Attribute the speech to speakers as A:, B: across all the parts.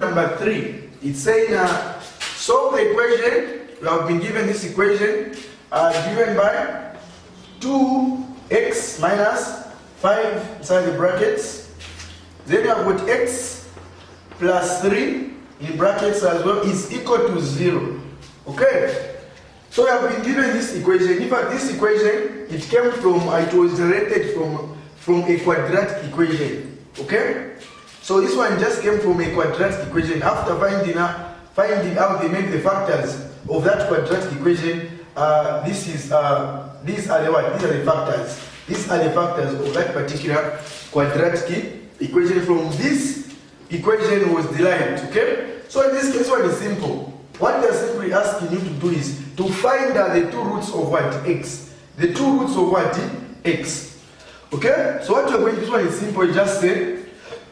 A: number 3. It's saying solve the equation. We have been given this equation given by 2x minus 5 inside the brackets. Then we have got x plus 3 in brackets as well is equal to 0. Okay? So we have been given this equation. In fact, this equation, it came from, it was generated from a quadratic equation. Okay? So this one just came from a quadratic equation. After finding out they make the factors of that quadratic equation, these are the what? These are the factors. These are the factors of that particular quadratic equation. From this equation was derived. Okay? So in this case, one is simple. What they are simply asking you to do is to find the two roots of what? X. The two roots of what? X. Okay? So what you are going to do, this one is simple. You just say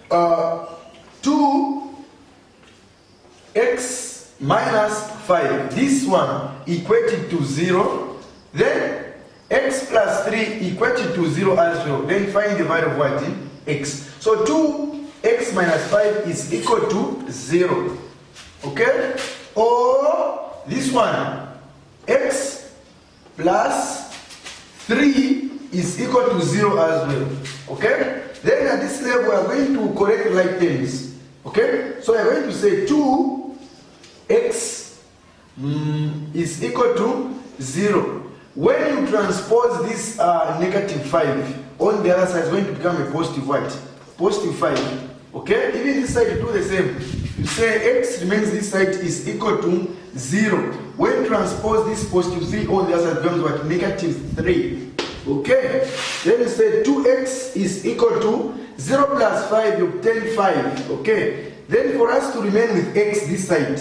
A: 2x minus 5. This one equated to 0. Then x plus 3 equated to 0 as well. Then find the value of what? X. So 2x minus 5 is equal to 0. Okay? Or this one, x plus 3 is equal to 0 as well. Okay? Then at this level, we are going to correct like terms. Okay? So we are going to say 2x is equal to 0. When you transpose this negative 5 on the other side, it's going to become a positive what? Positive 5. Okay? Even this side, you do the same. You say x remains this side is equal to 0. When you transpose this positive 3 on the other side, becomes what? Negative 3. Okay? Then you say 2x is equal to 0 plus 5, you obtain 5. Okay? Then for us to remain with x this side,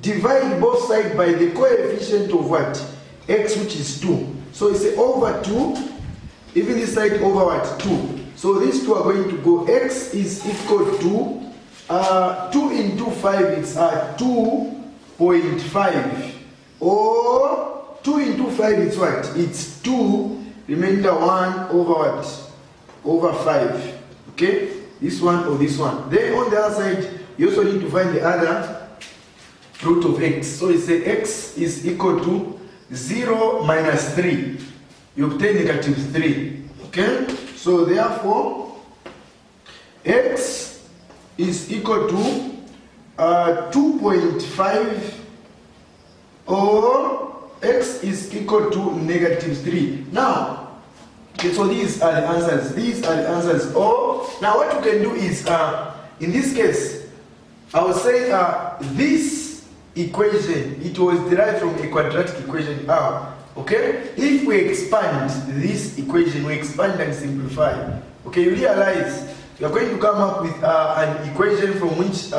A: divide both sides by the coefficient of what? X, which is 2. So you say over 2, even this side over what? 2. So these two are going to go. X is equal to 2 into 5, it's 2.5. Or 2 into 5, it's what? It's 2. Remainder 1 over what? Over 5. Okay? This one or this one. Then on the other side, you also need to find the other root of x. So you say x is equal to 0 minus 3. You obtain negative 3. Okay? So therefore, x is equal to 2.5 or x is equal to negative 3. Now, okay, so these are the answers. These are the answers. Or, now what you can do is, in this case, I will say this equation, it was derived from a quadratic equation R. Okay? If we expand this equation, we expand and simplify. Okay, you realize you are going to come up with an equation from which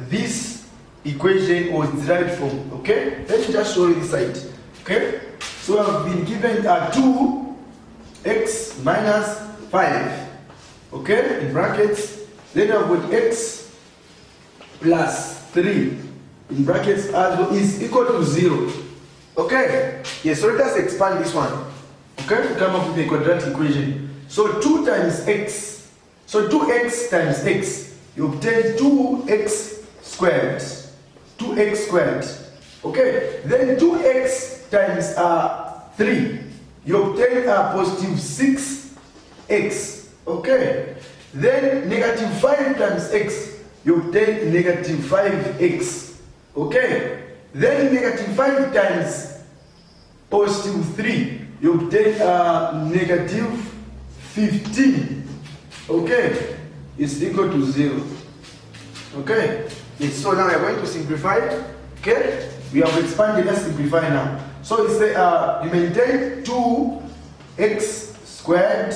A: this equation was derived from. Okay? Let me just show you this side. Okay? So I've been given 2x minus 5. Okay? In brackets. Then I've got x plus 3. In brackets as well is equal to 0. Okay? Yes, so let us expand this one. Okay? To come up with a quadratic equation. So 2 times x. So 2x times x. You obtain 2x squared. 2x squared. Okay? Then 2x times 3. You obtain positive 6x. Okay? Then negative 5 times x. You obtain negative 5x. Okay? Then negative 5 times positive 3, you obtain negative 15. Okay? It's equal to 0. Okay? Yes, so now we are going to simplify. Okay? We have expanded, let's simplify now. So it's you maintain 2x squared.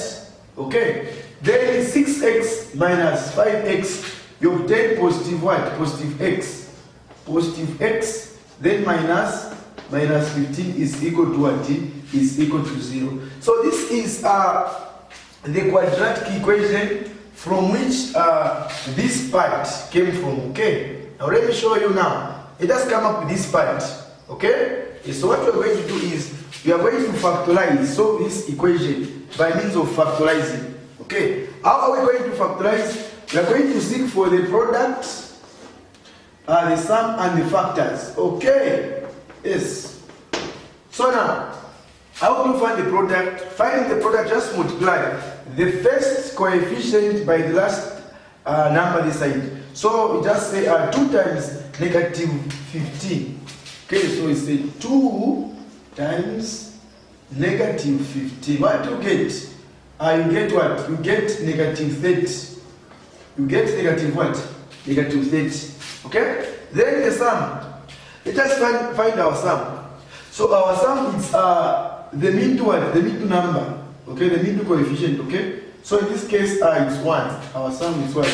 A: Okay? Then 6x minus 5x, you obtain positive what? Positive x. Positive x, then minus 15 is equal to what? Is equal to 0. So this is the quadratic equation from which this part came from. Okay? Now let me show you now. Let us come up with this part. Okay? So what we are going to do is we are going to factorize this equation by means of factorizing. Okay? How are we going to factorize? We are going to seek for the product the sum and the factors. Okay, yes. So now, how do you find the product? Finding the product, just multiply the first coefficient by the last number this side. So we just say 2 times negative 15. Okay, so we say 2 times negative 15. What do you get? You get what? You get negative 30. You get negative what? Negative 30. Okay? Then the sum. Let us find our sum. So our sum is the mean to what? The mean to number. Okay, the mean to coefficient. Okay? So in this case, it's 1. Our sum is what?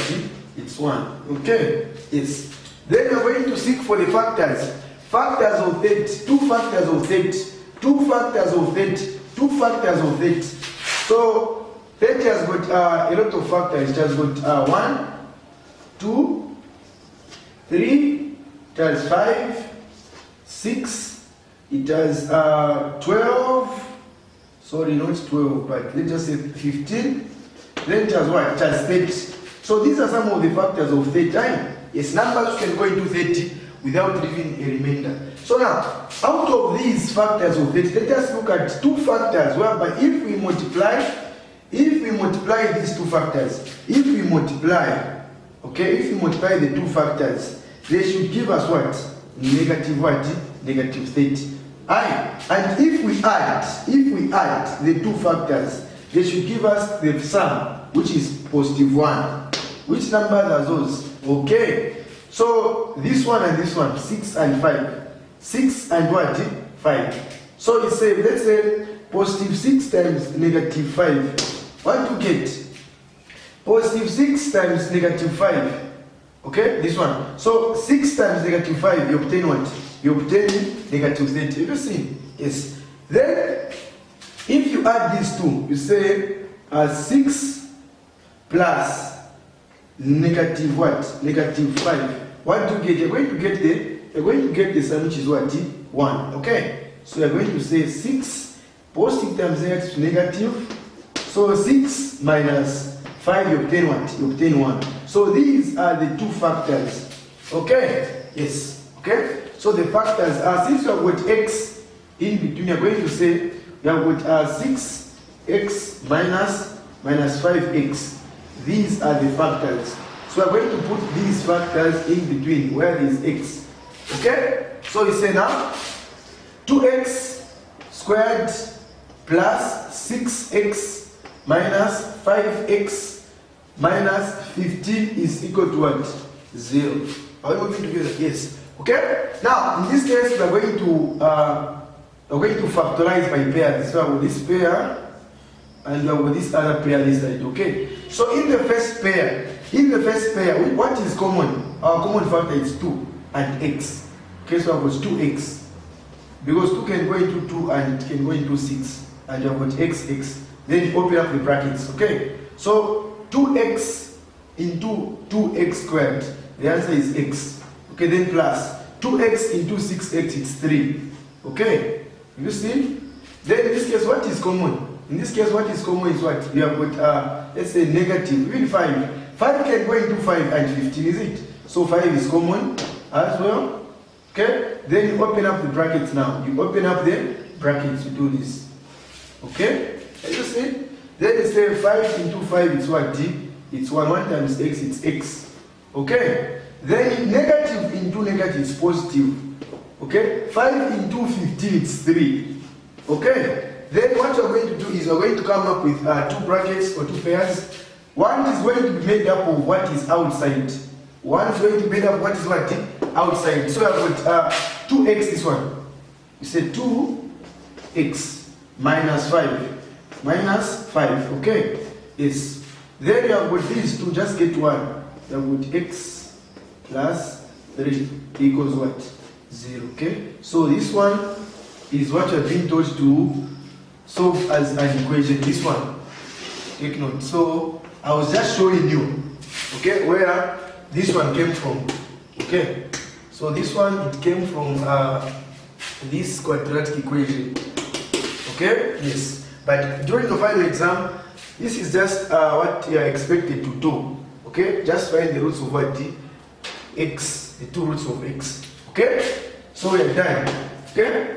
A: It's 1. Okay? Yes. Then we're going to seek for the factors. Factors of 30. 2 factors of 30. 2 factors of 30. 2 factors of 30. So 30 has got a lot of factors. It has got 1, 2, 3, it has 5, 6, it has 12, sorry, not 12, but let's just say 15. Then it has what? It has 30. So these are some of the factors of 30. Yes, numbers can go into 30 without leaving a remainder. So now, out of these factors of 30, let us look at 2 factors whereby if we multiply these 2 factors, if we multiply the 2 factors, they should give us what? Negative what? Negative 30. And if we add the 2 factors, they should give us the sum, which is positive 1. Which numbers are those? Okay. So this one and this one, 6 and 5. 6 and what? 5. So let's say positive 6 times negative 5. What do you get? Positive 6 times negative 5. Okay, this one. So 6 times negative 5, you obtain what? You obtain negative 30. You see? Yes. Then, if you add these two, you say 6 plus negative what? Negative 5. What do you get? You're going to get the sum, which is what? 1. Okay? So you're going to say 6 positive times negative. So 6 minus 5, you obtain what? You obtain 1. So these are the 2 factors. Okay? Yes. Okay? So the factors are, since you have got x in between, you're going to say you have got 6x minus 5x. These are the factors. So we're going to put these factors in between where there is x. Okay? So you say now 2x squared plus 6x minus 5x minus 15 is equal to what? 0. Are we moving together? Yes. Okay? Now, in this case, we are going to factorize by pairs. So with this pair and with this other pair this side. Okay? So in the first pair, what is common? Our common factor is 2 and x. Okay, so I've got 2x. Because 2 can go into 2 and it can go into 6. And you have got x. Then you open up the brackets. Okay? So 2x into 2x squared. The answer is x. Okay, then plus 2x into 6x, it's 3. Okay? You see? Then in this case, what is common? In this case, what is common is what? We have got, let's say, negative. Even 5. 5 can go into 5 and 15, is it? So 5 is common as well. Okay? Then you open up the brackets now. You open up the brackets, you do this. Okay? You see? Then you say 5 into 5 is what? It's 1. 1 times x, it's x. Okay? Then negative into negative is positive. Okay? 5 into 15 is 3. Okay? Then what you're going to do is you're going to come up with 2 brackets or 2 pairs. One is going to be made up of what is outside. One is going to be made up of what is what? Outside. So I've got 2x this one. You say 2x minus 5. Minus 5. Okay? Yes. Then you have got these two, just get 1. You have got x plus 3 equals what? 0. Okay? So this one is what you have been told to solve as an equation. This one. Take note. So I was just showing you, okay, where this one came from. Okay? So this one, it came from this quadratic equation. Okay? Yes. But during the final exam, this is just what you are expected to do. Okay? Just find the roots of what? x, the two roots of x. Okay? So we are done. Okay?